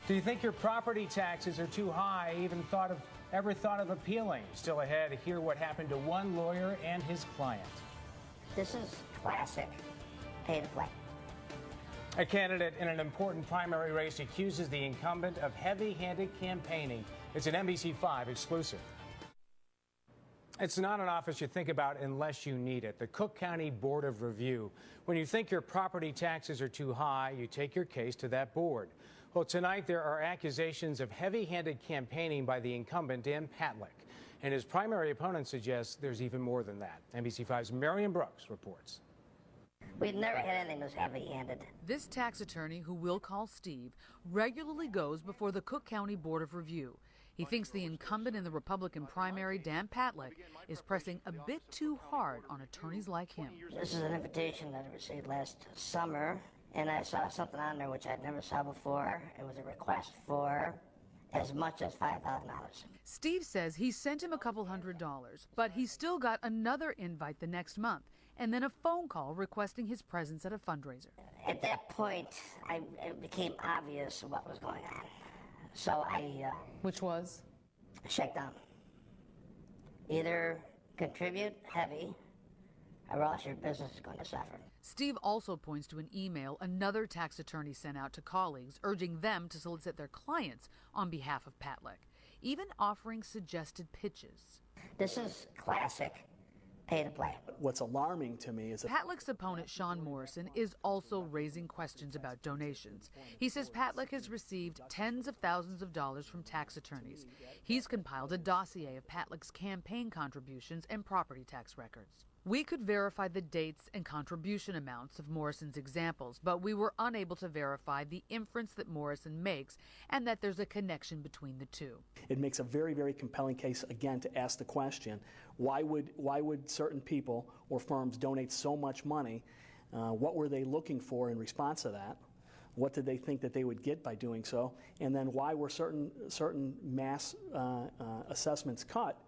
Do you think your property taxes are too high? Ever thought of appealing? Still ahead, hear what happened to one lawyer and his client. This is classic pay to play. A candidate in an important primary race accuses the incumbent of heavy-handed campaigning. It's an NBC5 exclusive. It's not an office you think about unless you need it. The Cook County Board of Review. When you think your property taxes are too high, you take your case to that board. Well, tonight there are accusations of heavy-handed campaigning by the incumbent, Dan Patlak. And his primary opponent suggests there's even more than that. NBC5's Marion Brooks reports. We've never had anything this heavy-handed. This tax attorney, who we'll call Steve, regularly goes before the Cook County Board of Review. He thinks the incumbent in the Republican primary, Dan Patlak, is pressing a bit too hard on attorneys like him. This is an invitation that I received last summer, and I saw something on there which I'd never saw before. It was a request for as much as $5,000. Steve says he sent him a couple $100s, but he still got another invite the next month, and then a phone call requesting his presence at a fundraiser. At that point, it became obvious what was going on. So Which was? Shakedown. Either contribute heavy, or else your business is going to suffer. Steve also points to an email another tax attorney sent out to colleagues urging them to solicit their clients on behalf of Patlak, even offering suggested pitches. This is classic pay to play. What's alarming to me is that Patlak's opponent, Sean Morrison, is also raising questions about donations. He says Patlak has received tens of thousands of dollars from tax attorneys. He's compiled a dossier of Patlak's campaign contributions and property tax records. We could verify the dates and contribution amounts of Morrison's examples, but we were unable to verify the inference that Morrison makes and that there's a connection between the two. it makes a very, very compelling case, again, to ask the question, why would certain people or firms donate so much money? What were they looking for in response to that? What did they think that they would get by doing so? And then why were certain mass assessments cut,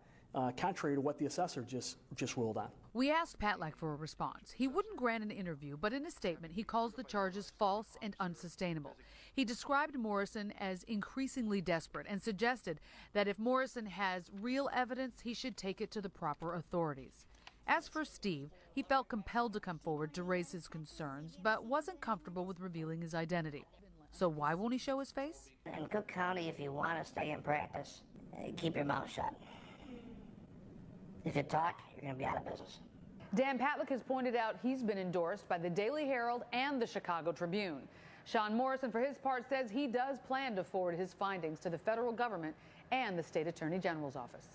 contrary to what the assessor just ruled on? We asked Patlak for a response. He wouldn't grant an interview, but in a statement, he calls the charges false and unsustainable. He described Morrison as increasingly desperate and suggested that if Morrison has real evidence, he should take it to the proper authorities. As for Steve, he felt compelled to come forward to raise his concerns, but wasn't comfortable with revealing his identity. So why won't he show his face? In Cook County, if you want to stay in practice, keep your mouth shut. If you talk, you're going to be out of business. Dan Patlak has pointed out he's been endorsed by the Daily Herald and the Chicago Tribune. Sean Morrison, for his part, says he does plan to forward his findings to the federal government and the state attorney general's office.